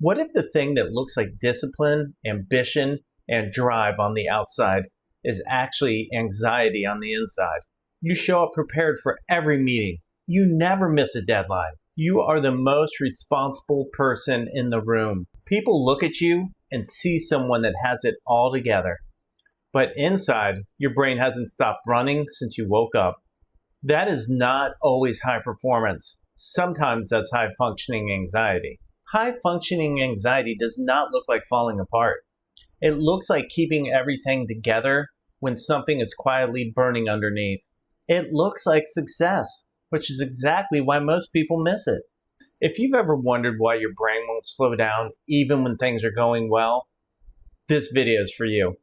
What if the thing that looks like discipline, ambition, and drive on the outside is actually anxiety on the inside? You show up prepared for every meeting. You never miss a deadline. You are the most responsible person in the room. People look at you and see someone that has it all together. But inside, your brain hasn't stopped running since you woke up. That is not always high performance. Sometimes that's high functioning anxiety. High functioning anxiety does not look like falling apart. It looks like keeping everything together when something is quietly burning underneath. It looks like success, which is exactly why most people miss it. If you've ever wondered why your brain won't slow down even when things are going well, this video is for you.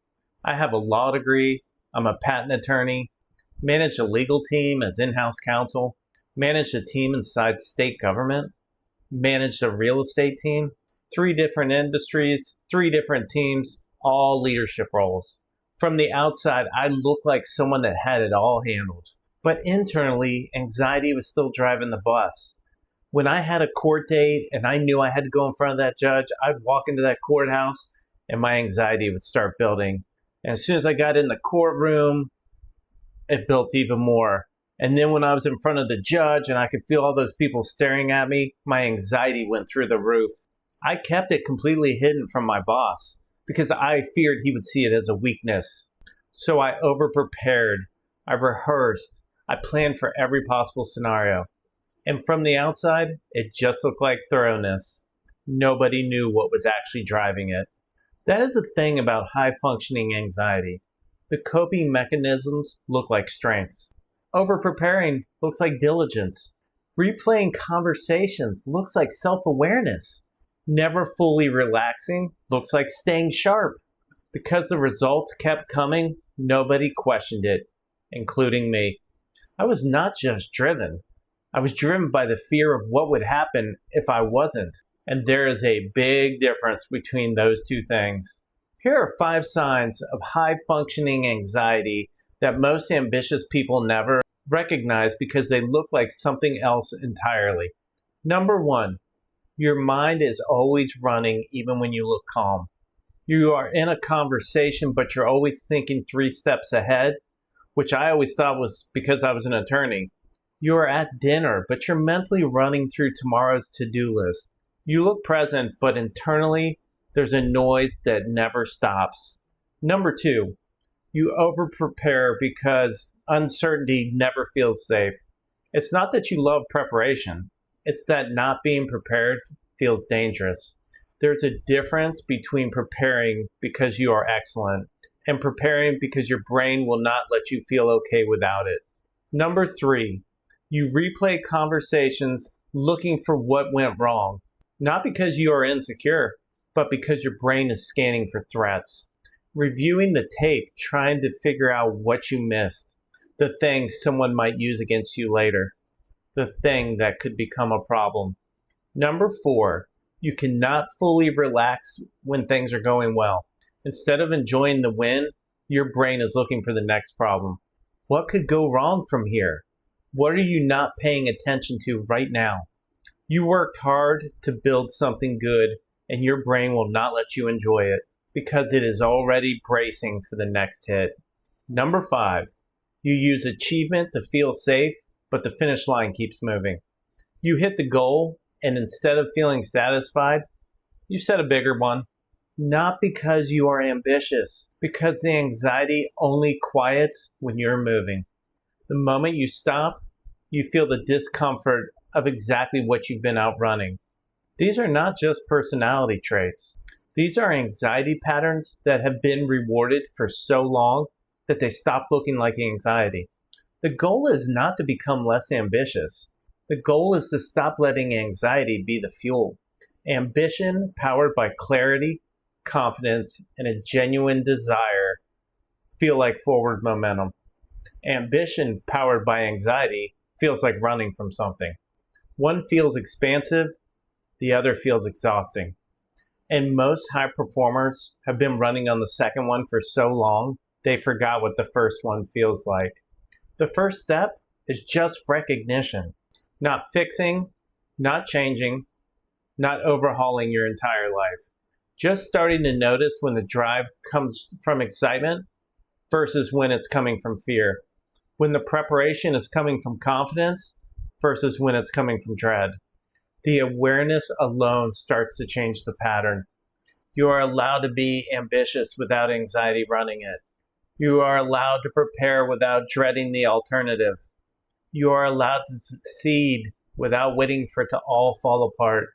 I have a law degree, I'm a patent attorney, managed a legal team as in-house counsel, managed a team inside state government, managed a real estate team, 3 different industries, 3 different teams, all leadership roles. From the outside, I look like someone that had it all handled. But internally, anxiety was still driving the bus. When I had a court date and I knew I had to go in front of that judge, I'd walk into that courthouse and my anxiety would start building. And as soon as I got in the courtroom, it built even more. And then when I was in front of the judge and I could feel all those people staring at me, my anxiety went through the roof. I kept it completely hidden from my boss because I feared he would see it as a weakness. So I over-prepared, I rehearsed, I planned for every possible scenario. And from the outside, it just looked like thoroughness. Nobody knew what was actually driving it. That is the thing about high-functioning anxiety. The coping mechanisms look like strengths. Over-preparing looks like diligence. Replaying conversations looks like self-awareness. Never fully relaxing looks like staying sharp. Because the results kept coming, nobody questioned it, including me. I was not just driven. I was driven by the fear of what would happen if I wasn't. And there is a big difference between those two things. Here are 5 signs of high-functioning anxiety that most ambitious people never recognize because they look like something else entirely. Number 1, your mind is always running even when you look calm. You are in a conversation, but you're always thinking 3 steps ahead, which I always thought was because I was an attorney. You are at dinner, but you're mentally running through tomorrow's to-do list. You look present, but internally, there's a noise that never stops. Number 2, you over-prepare because uncertainty never feels safe. It's not that you love preparation. It's that not being prepared feels dangerous. There's a difference between preparing because you are excellent and preparing because your brain will not let you feel okay without it. Number 3, you replay conversations looking for what went wrong. Not because you are insecure, but because your brain is scanning for threats. Reviewing the tape, trying to figure out what you missed. The thing someone might use against you later. The thing that could become a problem. Number 4, you cannot fully relax when things are going well. Instead of enjoying the win, your brain is looking for the next problem. What could go wrong from here? What are you not paying attention to right now? You worked hard to build something good, and your brain will not let you enjoy it because it is already bracing for the next hit. Number 5, you use achievement to feel safe, but the finish line keeps moving. You hit the goal, and instead of feeling satisfied, you set a bigger one. Not because you are ambitious, because the anxiety only quiets when you're moving. The moment you stop, you feel the discomfort of exactly what you've been outrunning. These are not just personality traits. These are anxiety patterns that have been rewarded for so long that they stop looking like anxiety. The goal is not to become less ambitious. The goal is to stop letting anxiety be the fuel. Ambition powered by clarity, confidence, and a genuine desire feel like forward momentum. Ambition powered by anxiety feels like running from something. One feels expansive, the other feels exhausting. And most high performers have been running on the second one for so long, they forgot what the first one feels like. The first step is just recognition, not fixing, not changing, not overhauling your entire life. Just starting to notice when the drive comes from excitement versus when it's coming from fear. When the preparation is coming from confidence versus when it's coming from dread. The awareness alone starts to change the pattern. You are allowed to be ambitious without anxiety running it. You are allowed to prepare without dreading the alternative. You are allowed to succeed without waiting for it to all fall apart.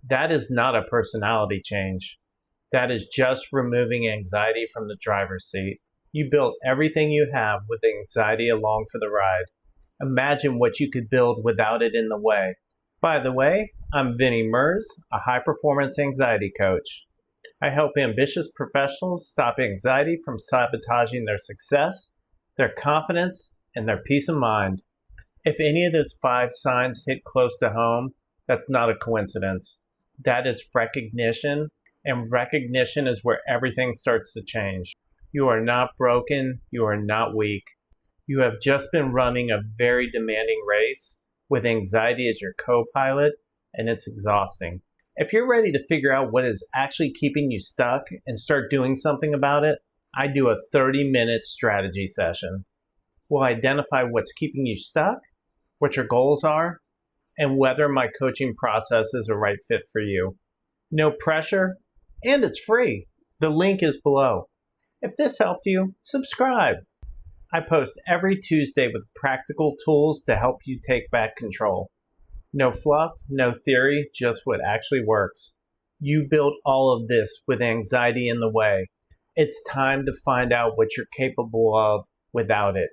That is not a personality change. That is just removing anxiety from the driver's seat. You built everything you have with anxiety along for the ride. Imagine what you could build without it in the way. By the way, I'm Vinnie Merz, a high-performance anxiety coach. I help ambitious professionals stop anxiety from sabotaging their success, their confidence, and their peace of mind. If any of those 5 signs hit close to home, that's not a coincidence. That is recognition, and recognition is where everything starts to change. You are not broken. You are not weak. You have just been running a very demanding race with anxiety as your co-pilot, and it's exhausting. If you're ready to figure out what is actually keeping you stuck and start doing something about it, I do a 30-minute strategy session. We'll identify what's keeping you stuck, what your goals are, and whether my coaching process is a right fit for you. No pressure, and it's free. The link is below. If this helped you, subscribe. I post every Tuesday with practical tools to help you take back control. No fluff, no theory, just what actually works. You built all of this with anxiety in the way. It's time to find out what you're capable of without it.